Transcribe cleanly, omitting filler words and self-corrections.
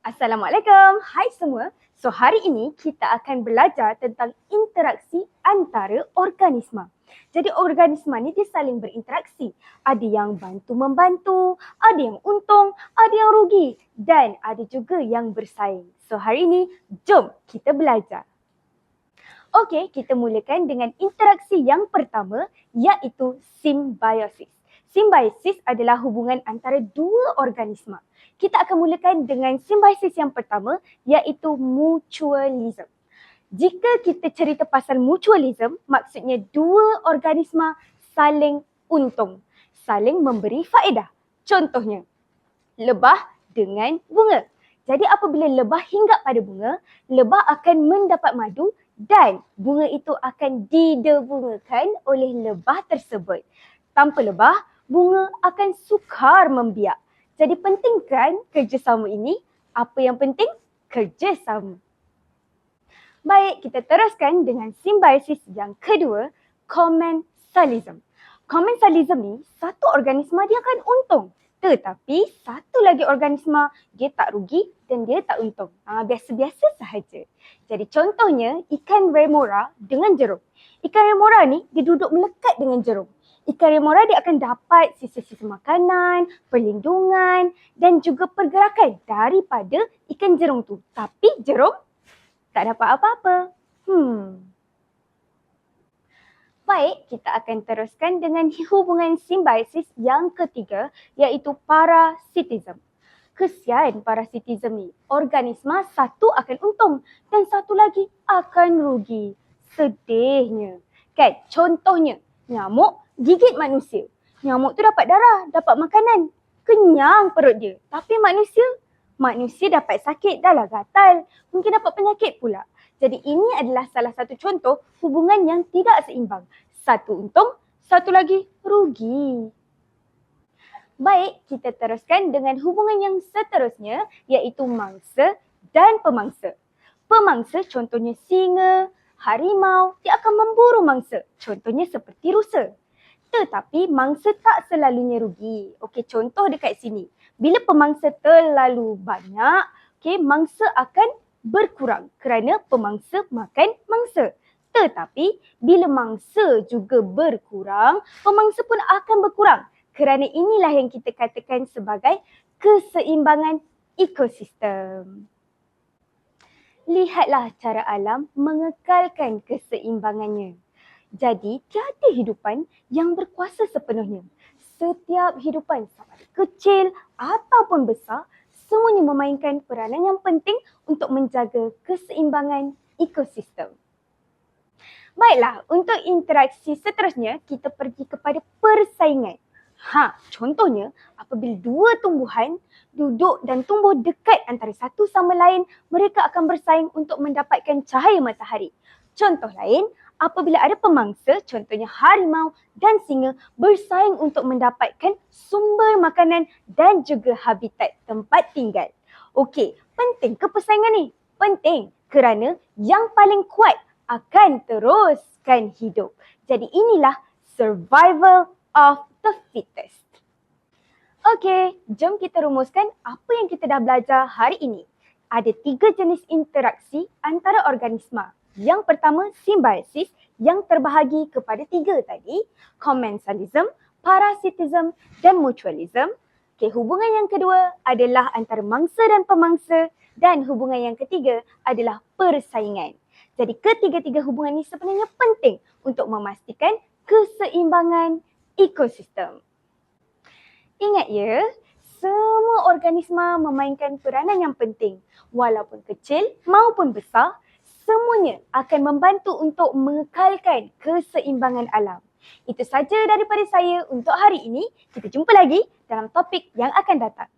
Assalamualaikum. Hai semua. So hari ini kita akan belajar tentang interaksi antara organisma. Jadi organisma ni dia saling berinteraksi. Ada yang bantu-membantu, ada yang untung, ada yang rugi dan ada juga yang bersaing. So hari ini jom kita belajar. Okey, kita mulakan dengan interaksi yang pertama iaitu simbiosis. Simbiosis adalah hubungan antara dua organisma. Kita akan mulakan dengan simbiosis yang pertama iaitu mutualism. Jika kita cerita pasal mutualism, maksudnya dua organisma saling untung, saling memberi faedah. Contohnya, lebah dengan bunga. Jadi apabila lebah hinggap pada bunga, lebah akan mendapat madu dan bunga itu akan didebungakan oleh lebah tersebut. Tanpa lebah, bunga akan sukar membiak. Jadi penting kan kerjasama ini? Apa yang penting? Kerjasama. Baik, kita teruskan dengan simbiosis yang kedua, commensalism. Commensalism ni, satu organisma dia akan untung. Tetapi satu lagi organisma dia tak rugi dan dia tak untung. Biasa-biasa sahaja. Jadi contohnya ikan remora dengan jerung. Ikan remora ni dia duduk melekat dengan jerung. Ikan remora dia akan dapat sisa-sisa makanan, perlindungan dan juga pergerakan daripada ikan jerung tu. Tapi jerung tak dapat apa-apa. Baik, kita akan teruskan dengan hubungan simbiosis yang ketiga iaitu parasitism. Kesian parasitism ni, organisma satu akan untung dan satu lagi akan rugi. Sedihnya. Kan, contohnya nyamuk gigit manusia. Nyamuk tu dapat darah, dapat makanan. Kenyang perut dia. Tapi manusia dapat sakit, dah lah gatal. Mungkin dapat penyakit pula. Jadi ini adalah salah satu contoh hubungan yang tidak seimbang. Satu untung, satu lagi rugi. Baik, kita teruskan dengan hubungan yang seterusnya iaitu mangsa dan pemangsa. Pemangsa contohnya singa, harimau, dia akan memburu mangsa. Contohnya seperti rusa. Tetapi mangsa tak selalunya rugi. Okey, contoh dekat sini. Bila pemangsa terlalu banyak, mangsa akan berkurang kerana pemangsa makan mangsa. Tetapi bila mangsa juga berkurang, pemangsa pun akan berkurang. Kerana inilah yang kita katakan sebagai keseimbangan ekosistem. Lihatlah cara alam mengekalkan keseimbangannya. Jadi tiada hidupan yang berkuasa sepenuhnya. Setiap hidupan sama ada kecil ataupun besar, semuanya memainkan peranan yang penting untuk menjaga keseimbangan ekosistem. Baiklah, untuk interaksi seterusnya, kita pergi kepada persaingan. Contohnya, apabila dua tumbuhan duduk dan tumbuh dekat antara satu sama lain, mereka akan bersaing untuk mendapatkan cahaya matahari. Contoh lain, apabila ada pemangsa, contohnya harimau dan singa bersaing untuk mendapatkan sumber makanan dan juga habitat tempat tinggal. Okey, penting ke persaingan ni? Penting kerana yang paling kuat akan teruskan hidup. Jadi inilah survival of the fittest. Okey, jom kita rumuskan apa yang kita dah belajar hari ini. Ada 3 jenis interaksi antara organisma. Yang pertama, simbiosis yang terbahagi kepada 3 tadi. Commensalism, parasitism dan mutualism. Hubungan yang kedua adalah antara mangsa dan pemangsa. Dan hubungan yang ketiga adalah persaingan. Jadi ketiga-tiga hubungan ini sebenarnya penting untuk memastikan keseimbangan ekosistem. Ingat ya, semua organisma memainkan peranan yang penting. Walaupun kecil maupun besar, semuanya akan membantu untuk mengekalkan keseimbangan alam. Itu saja daripada saya untuk hari ini. Kita jumpa lagi dalam topik yang akan datang.